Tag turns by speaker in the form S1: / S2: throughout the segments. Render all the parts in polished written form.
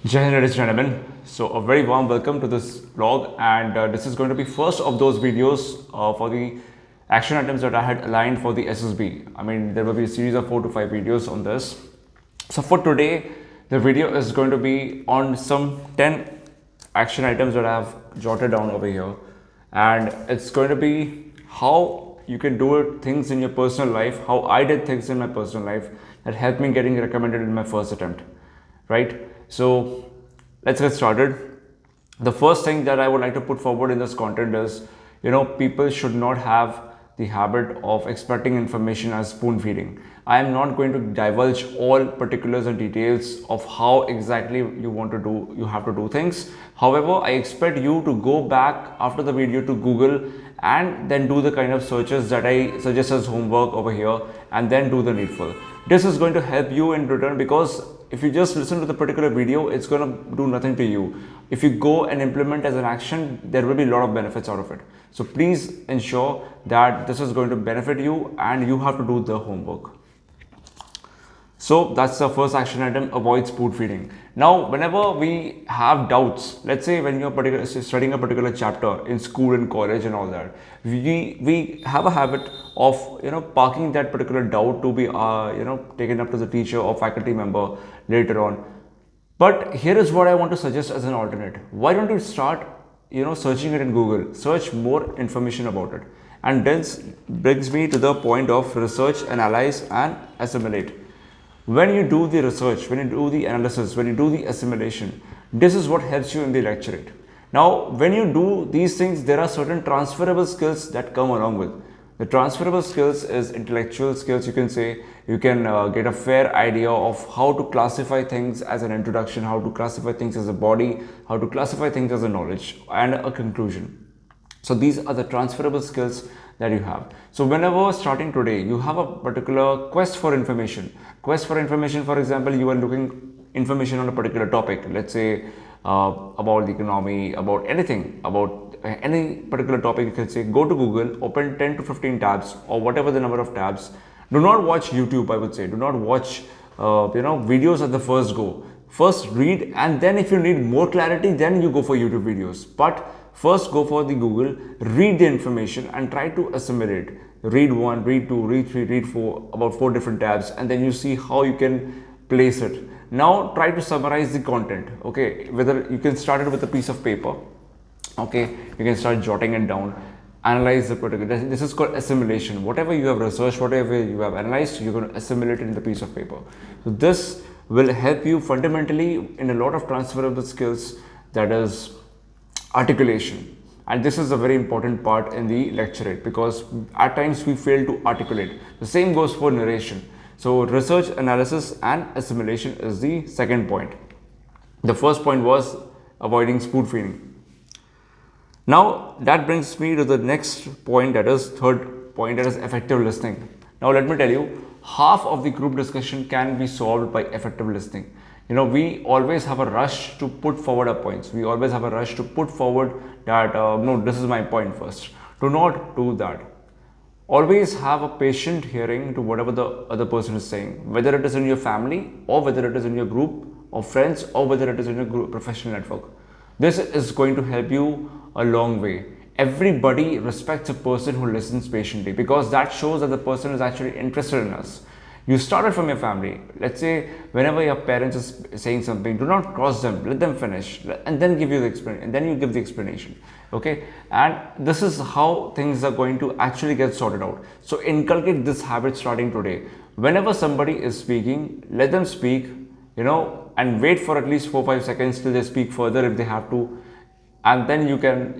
S1: Jai Hind, ladies and gentlemen. So a very warm welcome to this vlog, and this is going to be first of those videos for the action items that I had aligned for the SSB. I mean, there will be a series of 4 to 5 videos on this. So for today, the video is going to be on some 10 action items that I have jotted down over here, and it's going to be how you can do things in your personal life, how I did things in my personal life that helped me getting recommended in my first attempt, right? So let's get started. The first thing that I would like to put forward in this content is, people should not have the habit of expecting information as spoon feeding. I am not going to divulge all particulars and details of how exactly you have to do things. However, I expect you to go back after the video to Google and then do the kind of searches that I suggest as homework over here, and then do the needful. This is going to help you in return, because if you just listen to the particular video, it's going to do nothing to you. If you go and implement as an action, there will be a lot of benefits out of it. So please ensure that this is going to benefit you and you have to do the homework. So that's the first action item: avoid spoon feeding. Now, whenever we have doubts, let's say when you're studying a particular chapter in school and college and all that, we have a habit of parking that particular doubt to be taken up to the teacher or faculty member later on. But here is what I want to suggest as an alternate. Why don't you start searching it in Google, search more information about it, and this brings me to the point of research, analyze, and assimilate. When you do the research, when you do the analysis, when you do the assimilation, this is what helps you in the lecturate. Now, when you do these things, there are certain transferable skills that come along with. The transferable skills is intellectual skills, you can say. You can get a fair idea of how to classify things as an introduction, how to classify things as a body, how to classify things as a knowledge, and a conclusion. So these are the transferable skills that you have. So whenever starting today, you have a particular quest for information. Quest for information, for example, you are looking information on a particular topic, let's say about the economy, about anything, about any particular topic. You can say, go to Google, open 10 to 15 tabs or whatever the number of tabs. Do not watch YouTube, I would say. Do not watch videos at the first go. First read, and then if you need more clarity, then you go for YouTube videos. But first go for the Google, read the information and try to assimilate. Read 1, read 2, read 3, read 4, about 4 different tabs, and then you see how you can place it. Now try to summarize the content. Okay, whether you can start it with a piece of paper. Okay, you can start jotting it down, analyze the particular. This is called assimilation. Whatever you have researched, whatever you have analyzed, you're going to assimilate it in the piece of paper. So this will help you fundamentally in a lot of transferable skills, that is articulation. And this is a very important part in the lecturate, because at times we fail to articulate. The same goes for narration. So research, analysis, and assimilation is the second point. The first point was avoiding spoon feeding. Now that brings me to the next point, that is third point, that is effective listening. Now let me tell you, half of the group discussion can be solved by effective listening. We always have a rush to put forward our points. We always have a rush to put forward that, no, this is my point first. Do not do that. Always have a patient hearing to whatever the other person is saying, whether it is in your family or whether it is in your group of friends or whether it is in your group professional network. This is going to help you a long way. Everybody respects a person who listens patiently, because that shows that the person is actually interested in us. You started from your family. Let's say whenever your parents is saying something, do not cross them, let them finish, and then give you the explanation, and then you give the explanation. Okay, and this is how things are going to actually get sorted out. So inculcate this habit starting today. Whenever somebody is speaking, let them speak, and wait for at least 4-5 seconds till they speak further if they have to, and then you can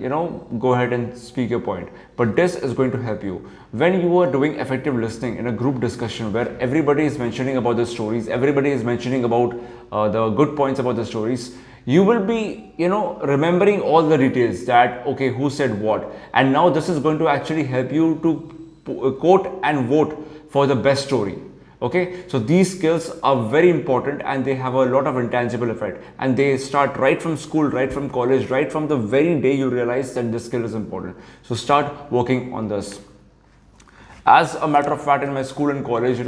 S1: go ahead and speak your point. But this is going to help you when you are doing effective listening in a group discussion where everybody is mentioning about the stories, everybody is mentioning about the good points about the stories. You will be remembering all the details, that okay, who said what, and now this is going to actually help you to quote and vote for the best story. Okay, so these skills are very important, and they have a lot of intangible effect, and they start right from school, right from college, right from the very day you realize that this skill is important. So start working on this. As a matter of fact, in my school and college,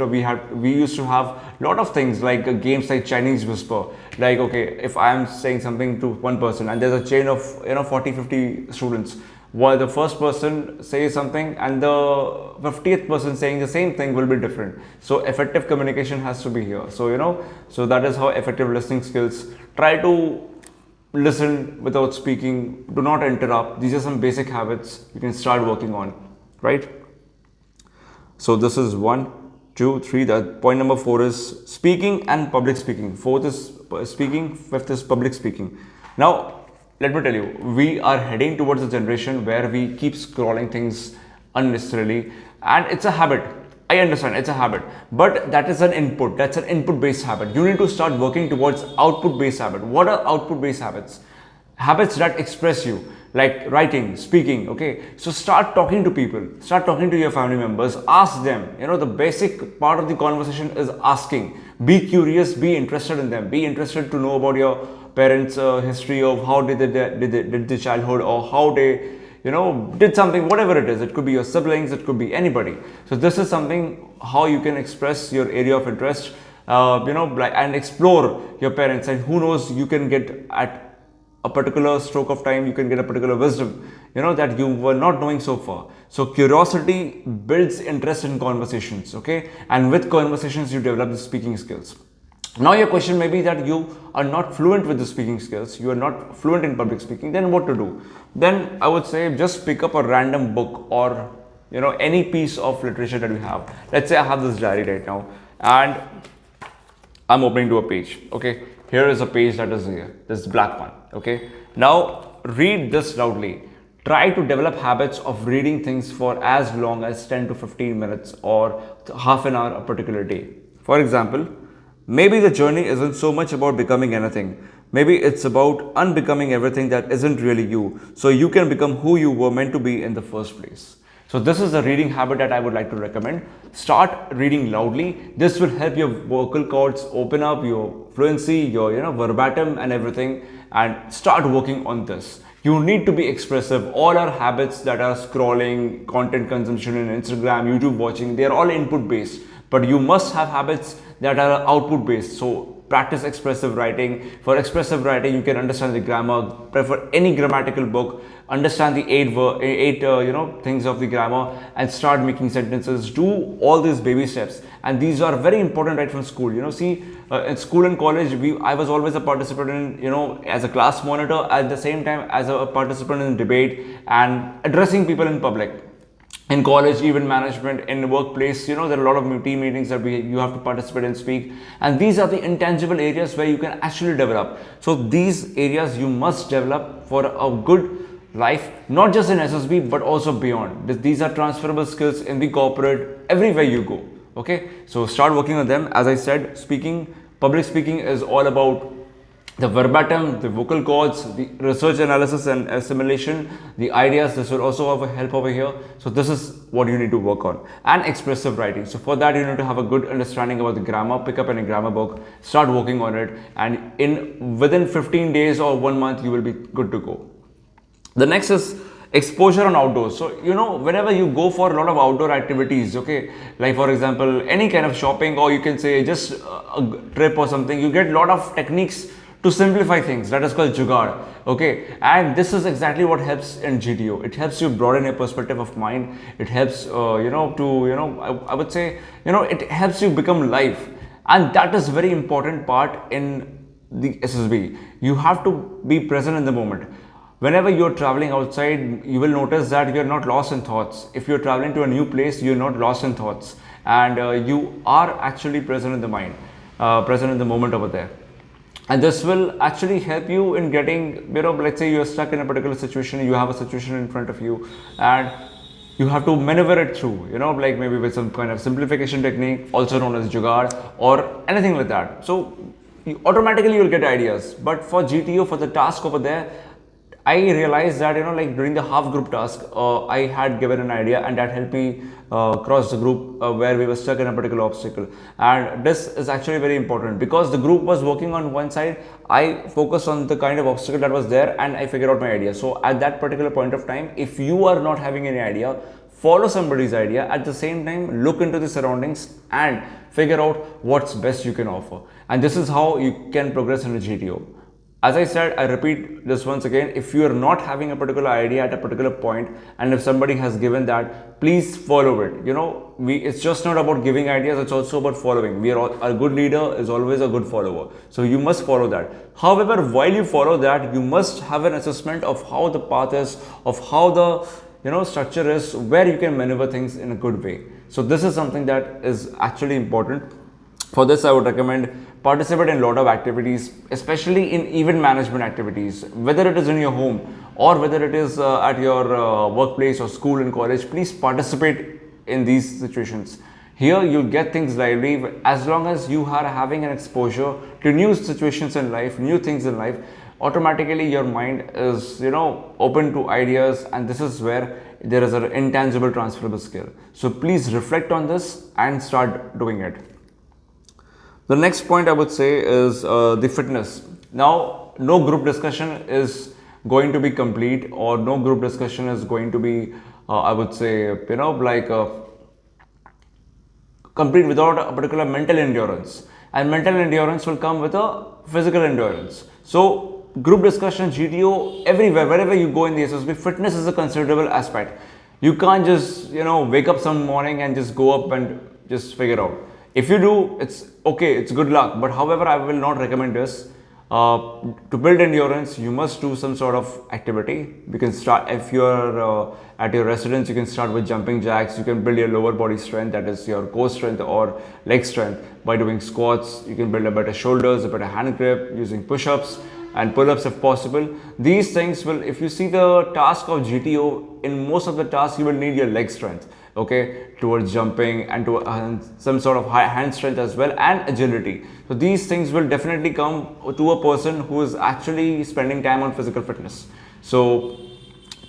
S1: we used to have a lot of things like games like Chinese whisper. Like, okay, if I am saying something to one person and there's a chain of 40-50 students, while the first person says something and the 50th person saying the same thing will be different. So effective communication has to be here. So so that is how effective listening skills. Try to listen without speaking, do not interrupt. These are some basic habits you can start working on, right? So this is 1, 2, 3. That point number 4 is speaking and public speaking. Fourth is speaking. Fifth is public speaking. Now, let me tell you, we are heading towards a generation where we keep scrolling things unnecessarily, and it's a habit. I understand it's a habit, but that is an input. That's an input-based habit. You need to start working towards output-based habit. What are output-based habits? Habits that express you, like writing, speaking. Okay, so start talking to people, start talking to your family members, ask them. The basic part of the conversation is asking. Be curious, be interested in them, be interested to know about your parents' history of how did the childhood, or how they did something, whatever it is. It could be your siblings, it could be anybody. So this is something how you can express your area of interest, and explore your parents, and who knows, you can get at a particular stroke of time, you can get a particular wisdom, that you were not knowing so far. So curiosity builds interest in conversations, okay? And with conversations, you develop the speaking skills. Now your question may be that you are not fluent with the speaking skills, you are not fluent in public speaking, then what to do? Then I would say just pick up a random book, or any piece of literature that you have. Let's say I have this diary right now and I'm opening to a page, okay? Here is a page that is here, this black one, okay? Now read this loudly. Try to develop habits of reading things for as long as 10 to 15 minutes or half an hour a particular day. For example, maybe the journey isn't so much about becoming anything. Maybe it's about unbecoming everything that isn't really you, so you can become who you were meant to be in the first place. So this is a reading habit that I would like to recommend. Start reading loudly. This will help your vocal cords open up, your fluency, your verbatim and everything, and start working on this. You need to be expressive. All our habits that are scrolling, content consumption in Instagram, YouTube watching, they are all input based. But you must have habits that are output based. So practice expressive writing. For expressive writing, you can understand the grammar, prefer any grammatical book, understand the eight things of the grammar, and start making sentences. Do all these baby steps, and these are very important right from school. In school and college, I was always a participant in as a class monitor, at the same time as a participant in debate and addressing people in public. In college, even management, in the workplace, there are a lot of team meetings that you have to participate and speak, and these are the intangible areas where you can actually develop. So these areas you must develop for a good life, not just in SSB but also beyond. These are transferable skills in the corporate, everywhere you go. Okay, so start working on them. As I said, public speaking is all about the verbatim, the vocal cords, the research analysis and assimilation, the ideas. This will also have a help over here. So this is what you need to work on. And expressive writing. So for that, you need to have a good understanding about the grammar. Pick up any grammar book, start working on it, and within 15 days or 1 month, you will be good to go. The next is exposure on outdoors. So whenever you go for a lot of outdoor activities, okay, like for example any kind of shopping, or you can say just a trip or something, you get a lot of techniques to simplify things. That is called jugaad, okay? And this is exactly what helps in GTO. It helps you broaden your perspective of mind. It helps I would say it helps you become live, and that is very important part in the SSB. You have to be present in the moment. Whenever you're traveling outside, you will notice that you're not lost in thoughts. If you're traveling to a new place, you're not lost in thoughts, and you are actually present in the mind, present in the moment over there. And this will actually help you in getting, let's say you're stuck in a particular situation, you have a situation in front of you, and you have to maneuver it through, like maybe with some kind of simplification technique, also known as jugaad, or anything like that. So automatically you'll get ideas. But for GTO, for the task over there, I realized that like during the half group task, I had given an idea, and that helped me cross the group where we were stuck in a particular obstacle. And this is actually very important, because the group was working on one side, I focused on the kind of obstacle that was there, and I figured out my idea. So at that particular point of time, if you are not having any idea, follow somebody's idea, at the same time look into the surroundings and figure out what's best you can offer. And this is how you can progress in a GTO. As I said, I repeat this once again, if you are not having a particular idea at a particular point, and if somebody has given that, please follow it. You know, it's just not about giving ideas, it's also about following. A good leader is always a good follower. So you must follow that. However, while you follow that, you must have an assessment of how the path is, of how the structure is, where you can maneuver things in a good way. So this is something that is actually important. For this, I would recommend participate in a lot of activities, especially in event management activities, whether it is in your home or whether it is at your workplace or school and college. Please participate in these situations. Here you'll get things lively as long as you are having an exposure to new situations in life, new things in life. Automatically your mind is open to ideas, and this is where there is an intangible transferable skill. So please reflect on this and start doing it. The next point I would say is the fitness. Now, no group discussion is going to be complete, or no group discussion is going to be, I would say, complete without a particular mental endurance. And mental endurance will come with a physical endurance. So, group discussion, GTO, everywhere, wherever you go in the SSB, fitness is a considerable aspect. You can't just, wake up some morning and just go up and just figure out. If you do, it's okay, it's good luck. But however, I will not recommend this. To build endurance, you must do some sort of activity. You can start, if you're at your residence, you can start with jumping jacks. You can build your lower body strength, that is your core strength or leg strength, by doing squats. You can build a better shoulders, a better hand grip, using push-ups and pull-ups if possible. These things will, if you see the task of GTO, in most of the tasks you will need your leg strength, okay, towards jumping, and to some sort of high hand strength as well, and agility. So these things will definitely come to a person who is actually spending time on physical fitness. So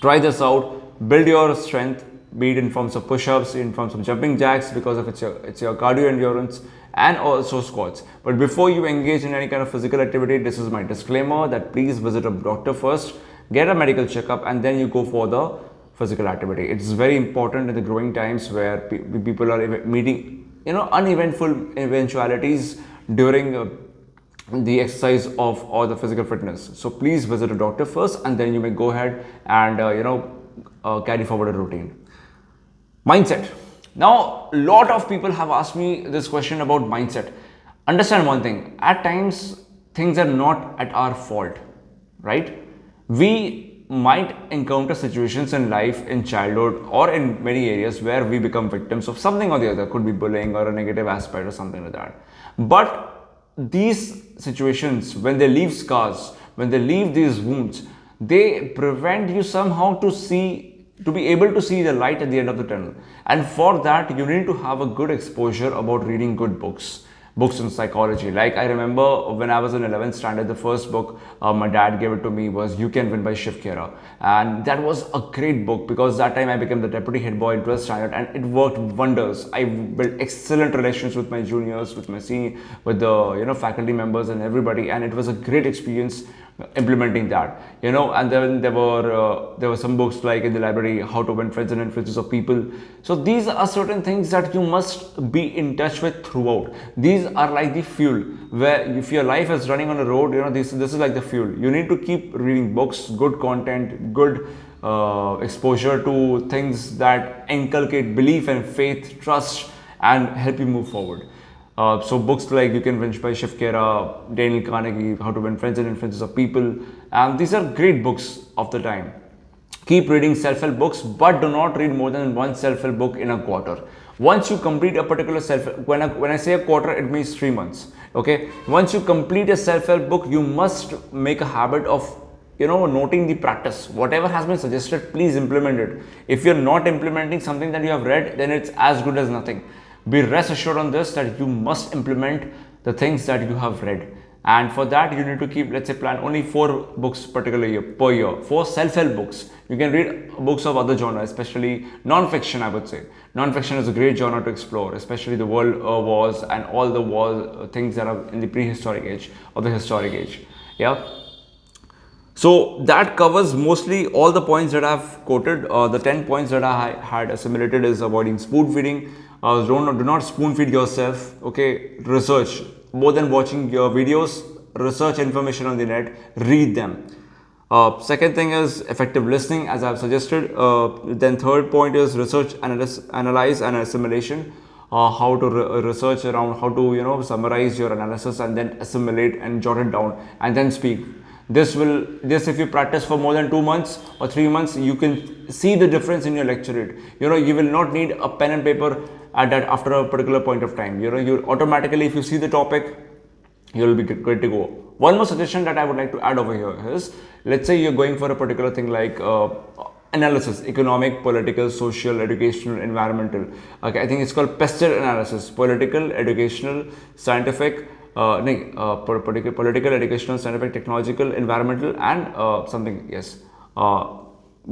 S1: try this out, build your strength, be it in forms of push-ups, in forms of jumping jacks, because of it's your cardio endurance, and also squats. But before you engage in any kind of physical activity, this is my disclaimer that please visit a doctor first, get a medical checkup, and then you go for the physical activity. It's very important in the growing times where people are meeting uneventful eventualities during the exercise of or the physical fitness. So please visit a doctor first, and then you may go ahead and carry forward a routine. Mindset. Now, a lot of people have asked me this question about mindset. Understand one thing, at times things are not at our fault, right? We might encounter situations in life, in childhood, or in many areas where we become victims of something or the other. Could be bullying or a negative aspect or something like that. But these situations, when they leave scars, when they leave these wounds, they prevent you somehow to be able to see the light at the end of the tunnel. And for that, you need to have a good exposure about reading good books in psychology. Like I remember when I was in 11th standard, the first book my dad gave it to me was You Can Win by Shiv Khera. And that was a great book, because that time I became the deputy head boy in 12th standard, and it worked wonders. I built excellent relations with my juniors, with my senior, with the faculty members and everybody, and it was a great experience implementing that, and then there were some books like in the library, How to Win Friends and Influences of People. So these are certain things that you must be in touch with throughout. These are like the fuel, where if your life is running on a road, this is like the fuel. You need to keep reading books, good content, good exposure to things that inculcate belief and faith, trust, and help you move forward. So books like You Can Win by Shiv Khera, Daniel Carnegie, How to Win Friends and Influences of People, and these are great books of the time. Keep reading self-help books, but do not read more than one self-help book in a quarter. Once you complete a particular when I say a quarter, it means 3 months. Okay, once you complete a self-help book, you must make a habit of noting the practice. Whatever has been suggested, please implement it. If you're not implementing something that you have read, then it's as good as nothing. Be rest assured on this that you must implement the things that you have read. And for that, you need to keep, let's say, plan only 4 books particularly per year, 4 self-help books. You can read books of other genre, especially non-fiction, I would say. Non-fiction is a great genre to explore, especially the world wars and all the war things that are in the prehistoric age or the historic age. Yeah. So that covers mostly all the points that I've quoted. The 10 points that I had assimilated is avoiding spoon feeding. Do not spoon feed yourself. Okay, research more than watching your videos. Research information on the net. Read them. Second thing is effective listening, as I've suggested. Then third point is research, analyze, and assimilation. How to research around how to summarize your analysis and then assimilate and jot it down and then speak. This if you practice for more than 2 months or 3 months, you can see the difference in your lecture rate. You will not need a pen and paper at that after a particular point of time. You automatically, if you see the topic, you'll be good to go. One more suggestion that I would like to add over here is, let's say you're going for a particular thing like analysis, economic, political, social, educational, environmental. Okay, I think it's called pestle analysis: political, educational, scientific, political, educational, scientific, technological, environmental, and something. Yes,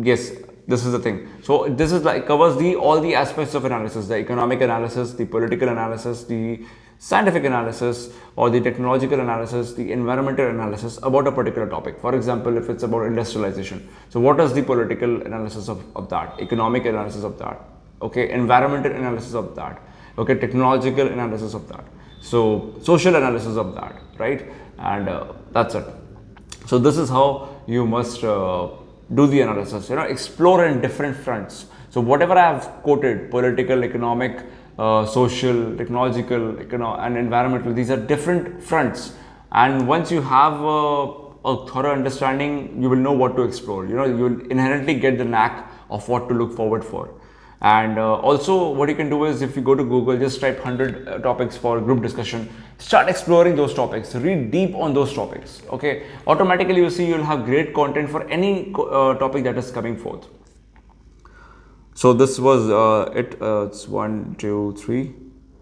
S1: yes. This is the thing. So this is like covers the all the aspects of analysis: the economic analysis, the political analysis, the scientific analysis, or the technological analysis, the environmental analysis about a particular topic. For example, if it's about industrialization, so what is the political analysis of that, economic analysis of that, okay, environmental analysis of that, okay, technological analysis of that, so social analysis of that, right? And that's it. So this is how you must do the analysis, explore in different fronts. So whatever I have quoted, political, economic, social, technological, and environmental, these are different fronts. And once you have a thorough understanding, you will know what to explore. You will inherently get the knack of what to look forward for. And also what you can do is, if you go to Google, just type 100 topics for group discussion, start exploring those topics, read deep on those topics. Okay, automatically you see you'll have great content for any topic that is coming forth. So this was it's 1, 2, 3,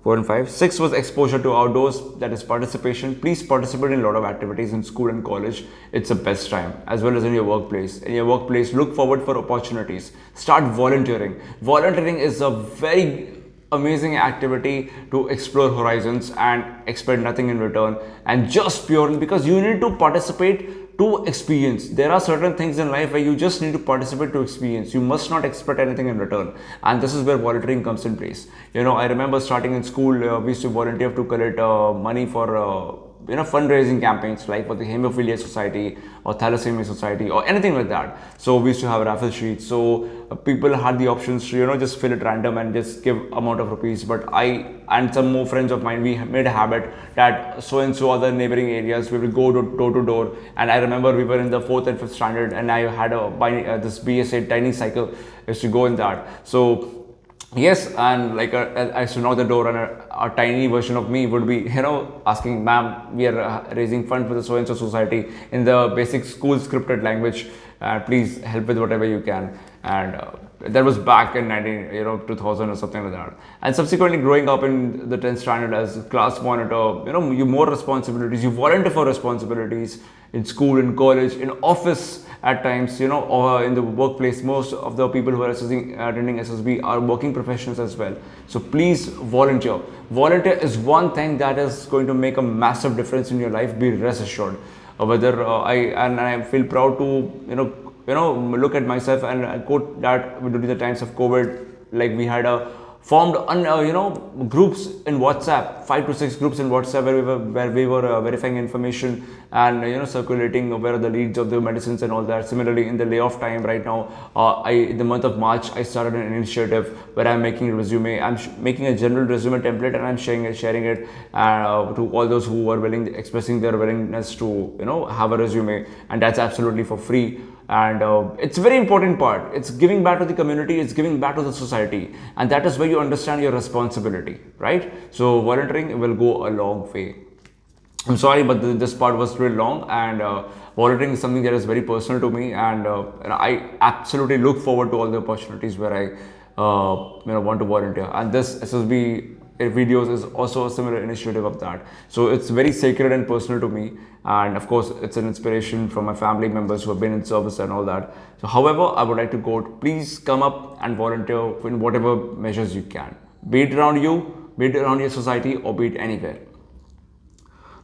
S1: 4 and 5. 6 was exposure to outdoors, that is participation. Please participate in a lot of activities in school and college. It's the best time, as well as in your workplace. In your workplace, look forward for opportunities. Start volunteering. Volunteering is a very amazing activity to explore horizons and expect nothing in return, and just purely because you need to participate to experience. There are certain things in life where you just need to participate to experience. You must not expect anything in return, and this is where volunteering comes in place. I remember starting in school, we used to volunteer to collect money for fundraising campaigns, like for the Hemophilia Society or Thalassemia Society or anything like that. So we used to have raffle sheets. So people had the options to just fill it random and just give amount of rupees. But I and some more friends of mine, we made a habit that so and so other neighboring areas, we will go door to door. And I remember we were in the 4th and 5th standard, and I had this BSA tiny cycle. I used to go in that. So yes, and like I used to knock the door, and a tiny version of me would be, asking, "Ma'am, we are raising fund for the so-and-so society in the basic school scripted language. Please help with whatever you can." And that was back in 2000 or something like that. And subsequently, growing up in the 10th standard as class monitor, you more responsibilities. You volunteer for responsibilities in school, in college, in office at times, or in the workplace. Most of the people who are attending SSB are working professionals as well. So please volunteer. Volunteer is one thing that is going to make a massive difference in your life. Be rest assured. Whether I feel proud to look at myself and quote that during the times of COVID, like we had formed groups in WhatsApp, 5 to 6 groups in WhatsApp where we were verifying information and circulating where are the leads of the medicines and all that. Similarly, in the layoff time right now, in the month of March, I started an initiative where I'm making a resume. I'm making a general resume template, and I'm sharing it to all those who are expressing their willingness to have a resume, and that's absolutely for free. And it's a very important part. It's giving back to the community, it's giving back to the society, and that is where you understand your responsibility, right? So volunteering will go a long way. I'm sorry, but this part was really long, and volunteering is something that is very personal to me, and I absolutely look forward to all the opportunities where I want to volunteer. And this SSB videos is also a similar initiative of that. So it's very sacred and personal to me, and of course it's an inspiration from my family members who have been in service and all that. So however, I would like to quote, please come up and volunteer in whatever measures you can, be it around you, be it around your society, or be it anywhere.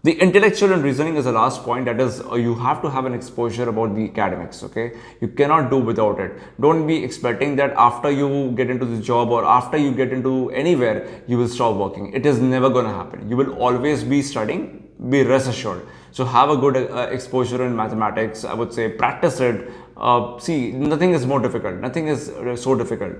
S1: The intellectual and reasoning is the last point. That is, you have to have an exposure about the academics. Okay, you cannot do without it. Don't be expecting that after you get into the job or after you get into anywhere you will stop working. It is never going to happen. You will always be studying, be rest assured. So have a good exposure in mathematics. I would say practice it. See, nothing is more difficult. Nothing is so difficult.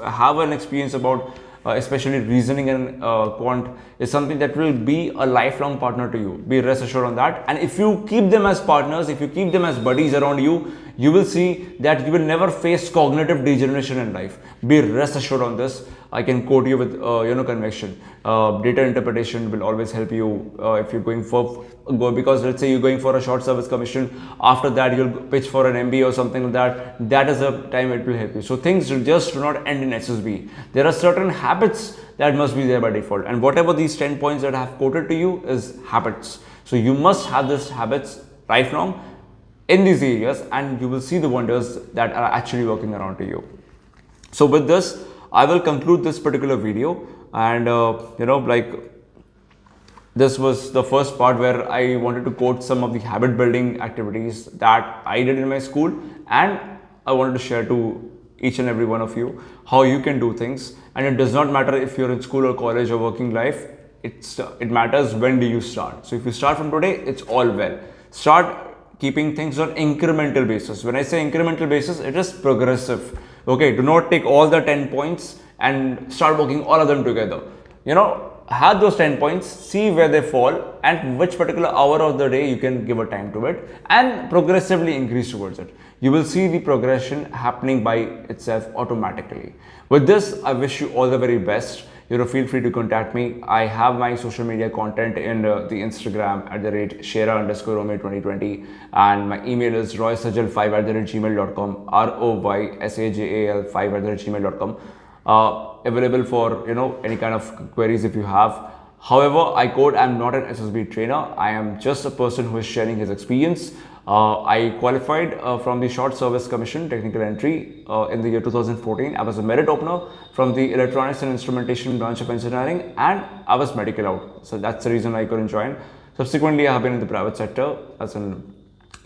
S1: Have an experience about especially reasoning and quant is something that will be a lifelong partner to you. Be rest assured on that. And if you keep them as partners, if you keep them as buddies around you, you will see that you will never face cognitive degeneration in life. Be rest assured on this. I can quote you with conviction. Data interpretation will always help you if you're going for because let's say you're going for a short service commission. After that, you'll pitch for an MBA or something like that. That is the time it will help you. So things just do not end in SSB. There are certain habits that must be there by default, and whatever these 10 points that I have quoted to you is habits. So you must have these habits lifelong in these areas, and you will see the wonders that are actually working around to you. So with this, I will conclude this particular video, and this was the first part where I wanted to quote some of the habit building activities that I did in my school, and I wanted to share to each and every one of you how you can do things. And it does not matter if you're in school or college or working life. It matters when do you start. So if you start from today, it's all well. Start keeping things on incremental basis. When I say incremental basis, it is progressive. Okay, do not take all the 10 points and start working all of them together. Have those 10 points, see where they fall and which particular hour of the day you can give a time to it, and progressively increase towards it. You will see the progression happening by itself automatically. With this, I wish you all the very best. Feel free to contact me. I have my social media content in the Instagram @Shera_Romeo2020, and my email is roysajal5@gmail.com, ROYSAJAL5@gmail.com. Available for any kind of queries if you have. However, I quote, I'm not an SSB trainer. I am just a person who is sharing his experience. I qualified from the Short Service Commission Technical Entry in the year 2014. I was a merit opener from the Electronics and Instrumentation branch of engineering, and I was medical out. So that's the reason I couldn't join. Subsequently, I have been in the private sector as a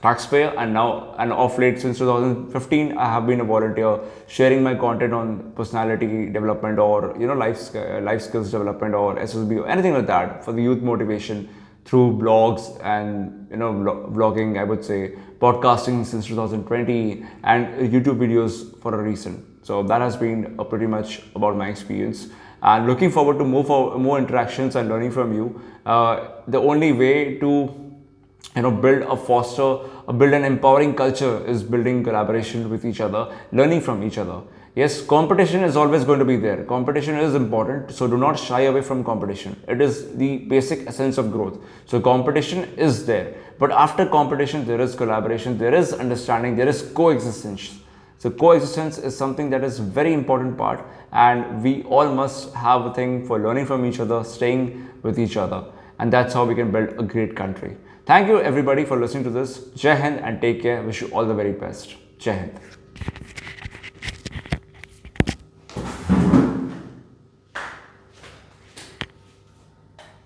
S1: taxpayer, and off late since 2015, I have been a volunteer sharing my content on personality development or life skills development or SSB or anything like that for the youth motivation through blogs and vlogging, I would say, podcasting since 2020, and YouTube videos for a reason. So that has been pretty much about my experience, and looking forward to more interactions and learning from you. The only way to build an empowering culture is building collaboration with each other, learning from each other. Yes, competition is always going to be there. Competition is important, so do not shy away from competition. It is the basic essence of growth. So competition is there, but after competition, there is collaboration, there is understanding, there is coexistence. So coexistence is something that is very important part, and we all must have a thing for learning from each other, staying with each other, and that's how we can build a great country. Thank you everybody for listening to this. Jai Hind and take care. Wish you all the very best. Jai Hind.